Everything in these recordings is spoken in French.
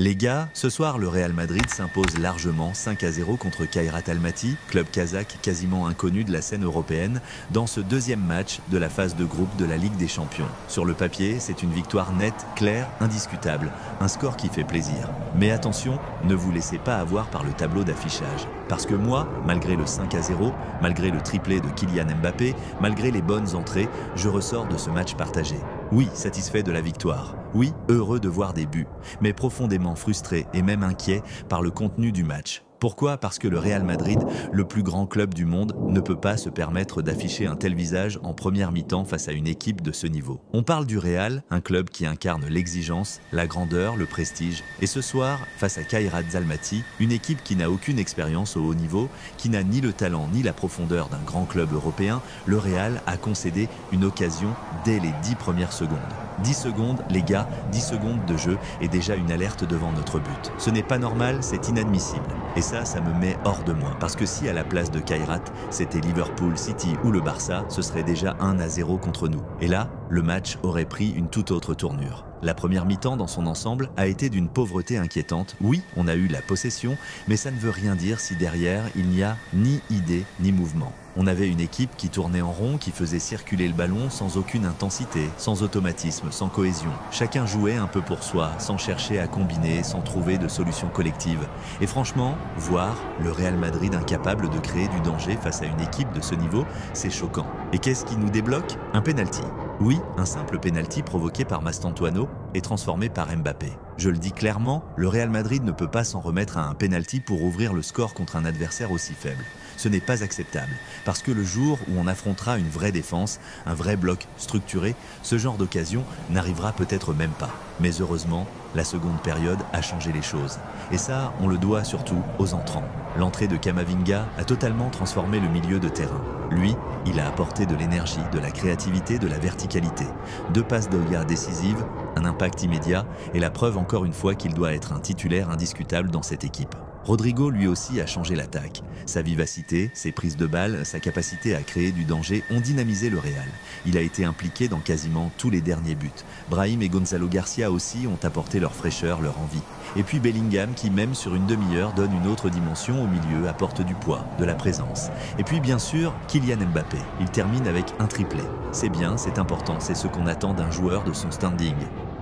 Les gars, ce soir, le Real Madrid s'impose largement 5-0 contre Kairat Almaty, club kazakh quasiment inconnu de la scène européenne, dans ce deuxième match de la phase de groupe de la Ligue des Champions. Sur le papier, c'est une victoire nette, claire, indiscutable, un score qui fait plaisir. Mais attention, ne vous laissez pas avoir par le tableau d'affichage. Parce que moi, malgré le 5-0, malgré le triplé de Kylian Mbappé, malgré les bonnes entrées, je ressors de ce match partagé. Oui, satisfait de la victoire. Oui, heureux de voir des buts, mais profondément frustré et même inquiet par le contenu du match. Pourquoi? Parce que le Real Madrid, le plus grand club du monde, ne peut pas se permettre d'afficher un tel visage en première mi-temps face à une équipe de ce niveau. On parle du Real, un club qui incarne l'exigence, la grandeur, le prestige. Et ce soir, face à Kairat Almaty, une équipe qui n'a aucune expérience au haut niveau, qui n'a ni le talent ni la profondeur d'un grand club européen, le Real a concédé une occasion dès les 10 premières secondes. 10 secondes, les gars, 10 secondes de jeu et déjà une alerte devant notre but. Ce n'est pas normal, c'est inadmissible. Et ça me met hors de moi. Parce que si à la place de Kairat, c'était Liverpool, City ou le Barça, ce serait déjà 1-0 contre nous. Et là, le match aurait pris une toute autre tournure. La première mi-temps dans son ensemble a été d'une pauvreté inquiétante. Oui, on a eu la possession, mais ça ne veut rien dire si derrière, il n'y a ni idée ni mouvement. On avait une équipe qui tournait en rond, qui faisait circuler le ballon sans aucune intensité, sans automatisme, sans cohésion. Chacun jouait un peu pour soi, sans chercher à combiner, sans trouver de solution collective. Et franchement, voir le Real Madrid incapable de créer du danger face à une équipe de ce niveau, c'est choquant. Et qu'est-ce qui nous débloque? Un penalty. Oui, un simple penalty provoqué par Mastantuono et transformé par Mbappé. Je le dis clairement, le Real Madrid ne peut pas s'en remettre à un penalty pour ouvrir le score contre un adversaire aussi faible. Ce n'est pas acceptable, parce que le jour où on affrontera une vraie défense, un vrai bloc structuré, ce genre d'occasion n'arrivera peut-être même pas. Mais heureusement, la seconde période a changé les choses. Et ça, on le doit surtout aux entrants. L'entrée de Camavinga a totalement transformé le milieu de terrain. Lui, il a apporté de l'énergie, de la créativité, de la verticalité. 2 passes d'Oya décisives, un impact immédiat et la preuve encore une fois qu'il doit être un titulaire indiscutable dans cette équipe. Rodrigo lui aussi a changé l'attaque. Sa vivacité, ses prises de balles, sa capacité à créer du danger ont dynamisé le Real. Il a été impliqué dans quasiment tous les derniers buts. Brahim et Gonzalo Garcia aussi ont apporté leur fraîcheur, leur envie. Et puis Bellingham qui même sur une demi-heure donne une autre dimension au milieu, apporte du poids, de la présence. Et puis bien sûr, Kylian Mbappé. Il termine avec un triplé. C'est bien, c'est important, c'est ce qu'on attend d'un joueur de son standing.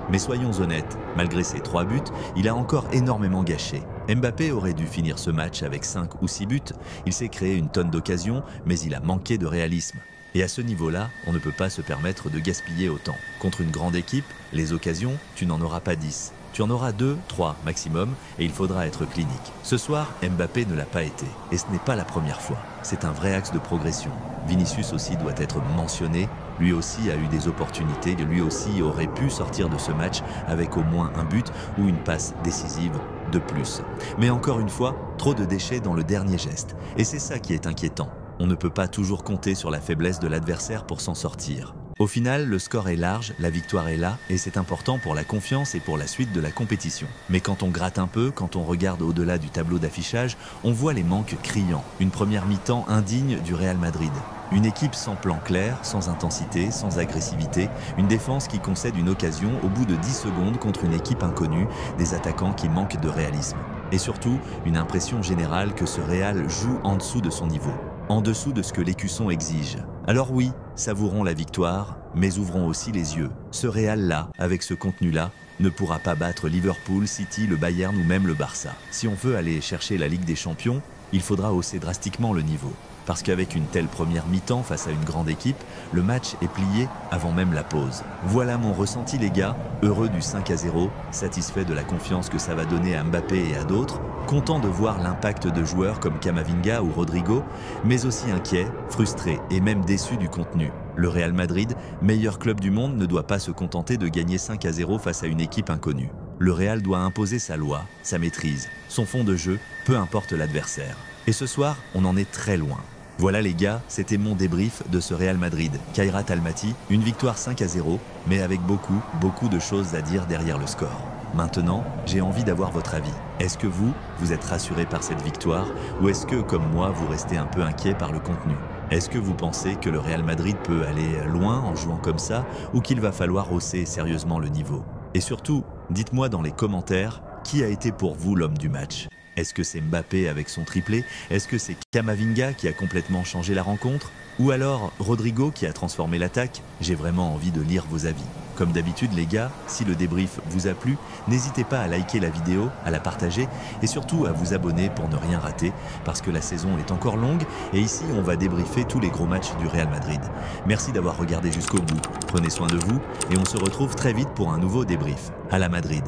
Mais soyons honnêtes, malgré ses 3 buts, il a encore énormément gâché. Mbappé aurait dû finir ce match avec 5 ou 6 buts, il s'est créé une tonne d'occasions, mais il a manqué de réalisme. Et à ce niveau-là, on ne peut pas se permettre de gaspiller autant. Contre une grande équipe, les occasions, tu n'en auras pas 10. Tu en auras 2, 3 maximum, et il faudra être clinique. Ce soir, Mbappé ne l'a pas été, et ce n'est pas la première fois. C'est un vrai axe de progression. Vinicius aussi doit être mentionné. Lui aussi a eu des opportunités, lui aussi aurait pu sortir de ce match avec au moins un but ou une passe décisive de plus. Mais encore une fois, trop de déchets dans le dernier geste. Et c'est ça qui est inquiétant. On ne peut pas toujours compter sur la faiblesse de l'adversaire pour s'en sortir. Au final, le score est large, la victoire est là, et c'est important pour la confiance et pour la suite de la compétition. Mais quand on gratte un peu, quand on regarde au-delà du tableau d'affichage, on voit les manques criants. Une première mi-temps indigne du Real Madrid. Une équipe sans plan clair, sans intensité, sans agressivité, une défense qui concède une occasion au bout de 10 secondes contre une équipe inconnue, des attaquants qui manquent de réalisme. Et surtout, une impression générale que ce Real joue en dessous de son niveau, en dessous de ce que l'écusson exige. Alors oui, savourons la victoire, mais ouvrons aussi les yeux. Ce Real-là, avec ce contenu-là, ne pourra pas battre Liverpool, City, le Bayern ou même le Barça. Si on veut aller chercher la Ligue des Champions, il faudra hausser drastiquement le niveau. Parce qu'avec une telle première mi-temps face à une grande équipe, le match est plié avant même la pause. Voilà mon ressenti les gars, heureux du 5-0, satisfait de la confiance que ça va donner à Mbappé et à d'autres, content de voir l'impact de joueurs comme Camavinga ou Rodrigo, mais aussi inquiet, frustré et même déçu du contenu. Le Real Madrid, meilleur club du monde, ne doit pas se contenter de gagner 5-0 face à une équipe inconnue. Le Real doit imposer sa loi, sa maîtrise, son fond de jeu, peu importe l'adversaire. Et ce soir, on en est très loin. Voilà les gars, c'était mon débrief de ce Real Madrid. Kairat Almaty, une victoire 5-0, mais avec beaucoup de choses à dire derrière le score. Maintenant, j'ai envie d'avoir votre avis. Est-ce que vous êtes rassuré par cette victoire ou est-ce que, comme moi, vous restez un peu inquiet par le contenu? Est-ce que vous pensez que le Real Madrid peut aller loin en jouant comme ça ou qu'il va falloir hausser sérieusement le niveau? Et surtout, dites-moi dans les commentaires qui a été pour vous l'homme du match? Est-ce que c'est Mbappé avec son triplé? Est-ce que c'est Camavinga qui a complètement changé la rencontre? Ou alors Rodrigo qui a transformé l'attaque? J'ai vraiment envie de lire vos avis. Comme d'habitude les gars, si le débrief vous a plu, n'hésitez pas à liker la vidéo, à la partager et surtout à vous abonner pour ne rien rater parce que la saison est encore longue et ici on va débriefer tous les gros matchs du Real Madrid. Merci d'avoir regardé jusqu'au bout, prenez soin de vous et on se retrouve très vite pour un nouveau débrief. À la Madrid.